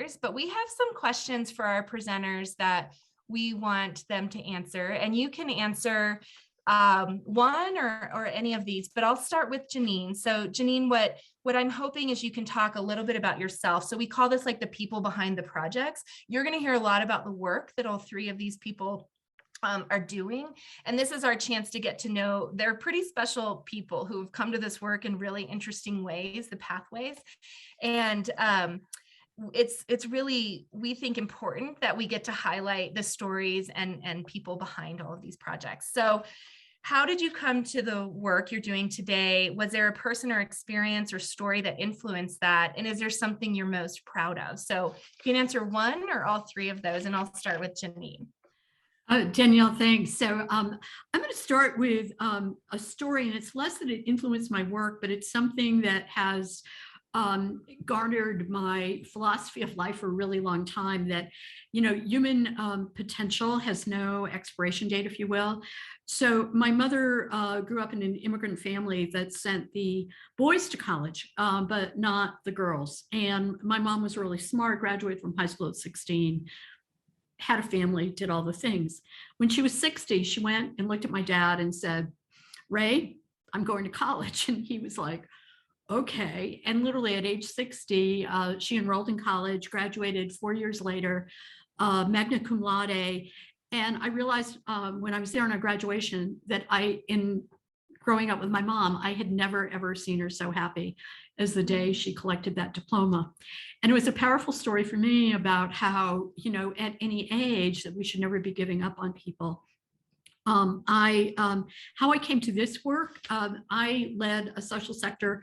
answers, but we have some questions for our presenters that we want them to answer, and you can answer one or any of these, but I'll start with Janine. So Janine, what I'm hoping is you can talk a little bit about yourself. So we call this like the people behind the projects. You're going to hear a lot about the work that all three of these people are doing. And this is our chance to get to know, they're pretty special people who have come to this work in really interesting ways, the pathways. And it's really, we think, important that we get to highlight the stories and people behind all of these projects. So how did you come to the work you're doing today? Was there a person or experience or story that influenced that? And is there something you're most proud of? So you can answer one or all three of those, and I'll start with Janine. Danielle, thanks. So I'm going to start with a story, and it's less that it influenced my work, but it's something that has garnered my philosophy of life for a really long time, that, you know, human potential has no expiration date, if you will. So my mother grew up in an immigrant family that sent the boys to college, but not the girls. And my mom was really smart, graduated from high school at 16, had a family, did all the things. When she was 60, she went and looked at my dad and said, "Ray, I'm going to college." And he was like, "Okay." And literally at age 60, she enrolled in college, graduated 4 years later, magna cum laude. And I realized when I was there on our graduation that in growing up with my mom, I had never, ever seen her so happy as the day she collected that diploma. And it was a powerful story for me about how, you know, at any age that we should never be giving up on people. How I came to this work, I led a social sector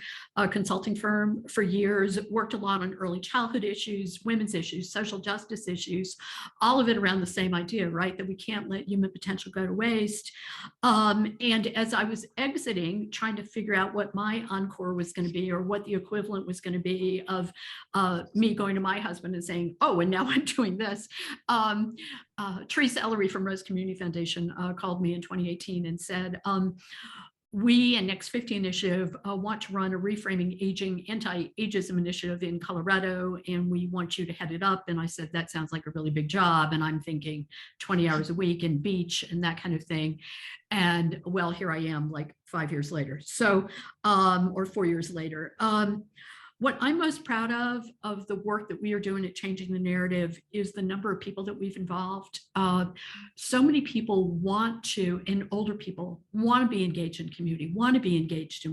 consulting firm for years, worked a lot on early childhood issues, women's issues, social justice issues, all of it around the same idea, right? That we can't let human potential go to waste. And as I was exiting, trying to figure out what my encore was going to be, or what the equivalent was going to be of me going to my husband and saying, "Oh, and now I'm doing this." Teresa Ellery from Rose Community Foundation called me in 2018 and said, "We and Next 50 Initiative want to run a reframing aging anti-ageism initiative in Colorado, and we want you to head it up." And I said, "That sounds like a really big job." And I'm thinking 20 hours a week and beach and that kind of thing. And well, here I am like 5 years later. So, or 4 years later. What I'm most proud of the work that we are doing at Changing the Narrative is the number of people that we've involved. So many people want to, and older people want to be engaged in community, want to be engaged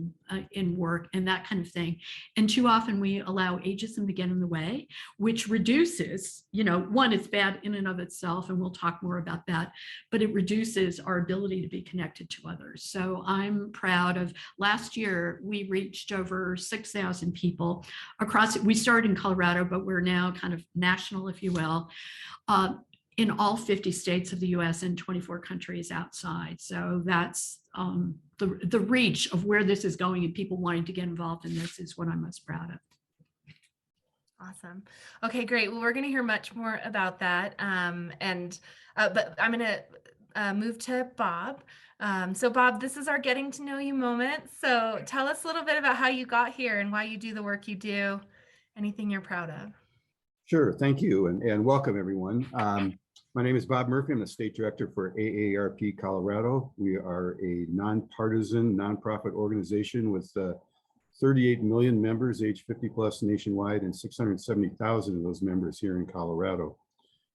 in work and that kind of thing. And too often we allow ageism to get in the way, which reduces, you know, one, it's bad in and of itself, and we'll talk more about that, but it reduces our ability to be connected to others. So I'm proud of, last year, we reached over 6,000 people across. We started in Colorado, but we're now kind of national, if you will, in all 50 states of the US and 24 countries outside. So that's the reach of where this is going, and people wanting to get involved in this is what I'm most proud of. Awesome. Okay, great. Well, we're going to hear much more about that. But I'm going to move to Bob. So Bob, this is our getting to know you moment. So tell us a little bit about how you got here and why you do the work you do, anything you're proud of. Sure, thank you, and welcome everyone. My name is Bob Murphy. I'm the State Director for AARP Colorado. We are a nonpartisan, nonprofit organization with 38 million members, age 50 plus nationwide, and 670,000 of those members here in Colorado.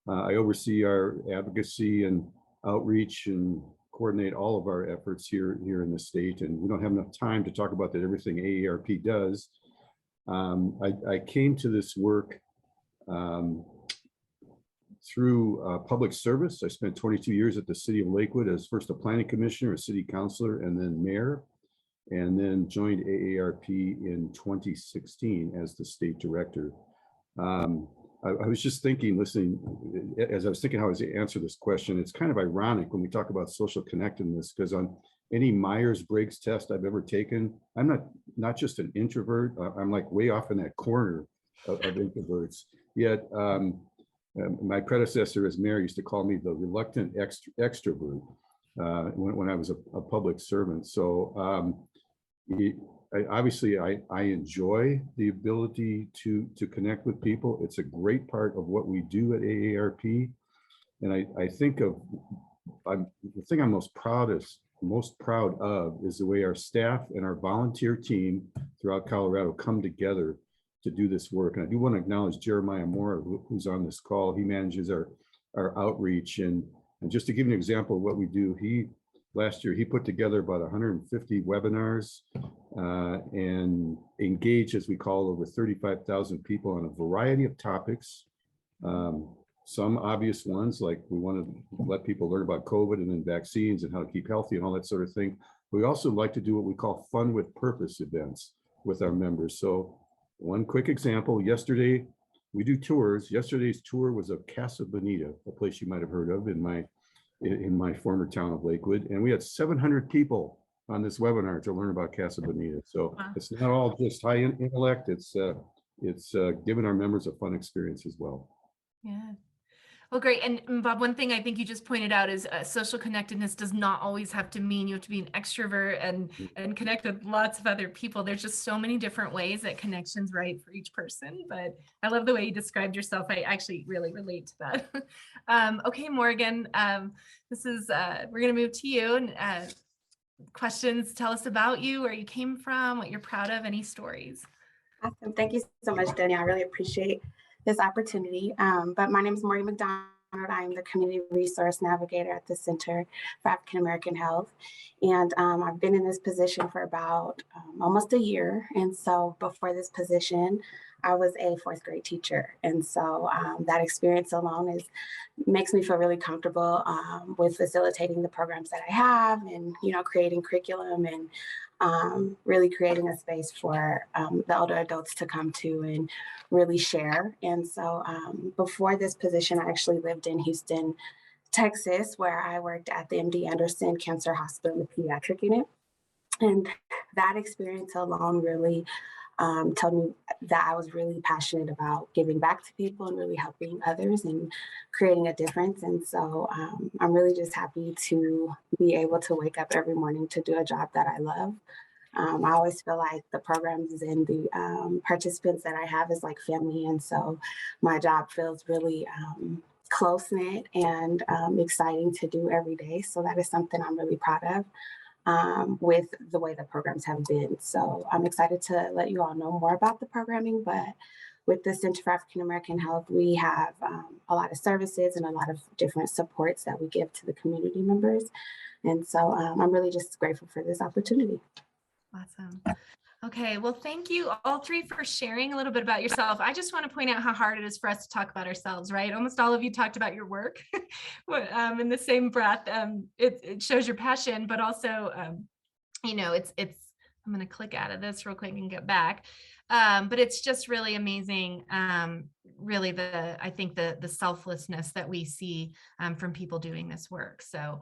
I oversee our advocacy and outreach and coordinate all of our efforts here in the state, and we don't have enough time to talk about that everything AARP does. I came to this work through public service. I spent 22 years at the city of Lakewood as first a planning commissioner, a city councilor, and then mayor, and then joined AARP in 2016 as the state director. I was just thinking, listening, as I was thinking how I was to answer this question, it's kind of ironic when we talk about social connectedness, because on any Myers-Briggs test I've ever taken, I'm not just an introvert, I'm like way off in that corner of introverts. Yet my predecessor as mayor used to call me the reluctant extrovert when I was a public servant. So obviously I enjoy the ability to connect with people. It's a great part of what we do at AARP. And I think of, the thing I'm most proud of is the way our staff and our volunteer team throughout Colorado come together to do this work. And I do want to acknowledge Jeremiah Moore, who's on this call. He manages our outreach. And just to give you an example of what we do, last year he put together about 150 webinars and engaged, as we call, over 35,000 people on a variety of topics. Some obvious ones, like we want to let people learn about COVID and then vaccines and how to keep healthy and all that sort of thing. We also like to do what we call fun with purpose events with our members. So one quick example, yesterday we do tours. Yesterday's tour was of Casa Bonita, a place you might have heard of in my former town of Lakewood. And we had 700 people on this webinar to learn about Casa Bonita. So wow. It's not all just high intellect, it's giving our members a fun experience as well. Yeah. Well, great. And Bob, one thing I think you just pointed out is social connectedness does not always have to mean you have to be an extrovert and connect with lots of other people. There's just so many different ways that connection's right for each person. But I love the way you described yourself. I actually really relate to that. Okay, Morgan, we're going to move to you. And questions, tell us about you, where you came from, what you're proud of, any stories. Awesome. Thank you so much, Danielle. I really appreciate this opportunity. But my name is Morgan McDonald. I am the Community Resource Navigator at the Center for African American Health. And I've been in this position for about almost a year. And so before this position, I was a fourth grade teacher. And so that experience alone makes me feel really comfortable with facilitating the programs that I have and, creating curriculum and really creating a space for the older adults to come to and really share. And so before this position, I actually lived in Houston, Texas, where I worked at the MD Anderson Cancer Hospital, the pediatric unit. And that experience alone really told me that I was really passionate about giving back to people and really helping others and creating a difference. And so I'm really just happy to be able to wake up every morning to do a job that I love. I always feel like the programs and the participants that I have is like family. And so my job feels really close-knit and exciting to do every day. So that is something I'm really proud of with the way the programs have been. So I'm excited to let you all know more about the programming, but with the Center for African American Health, we have a lot of services and a lot of different supports that we give to the community members. And so I'm really just grateful for this opportunity. Awesome. Okay, well, thank you all three for sharing a little bit about yourself. I just want to point out how hard it is for us to talk about ourselves, right? Almost all of you talked about your work in the same breath. It shows your passion, but also, I'm going to click out of this real quick and get back. But it's just really amazing. Really I think the selflessness that we see from people doing this work. So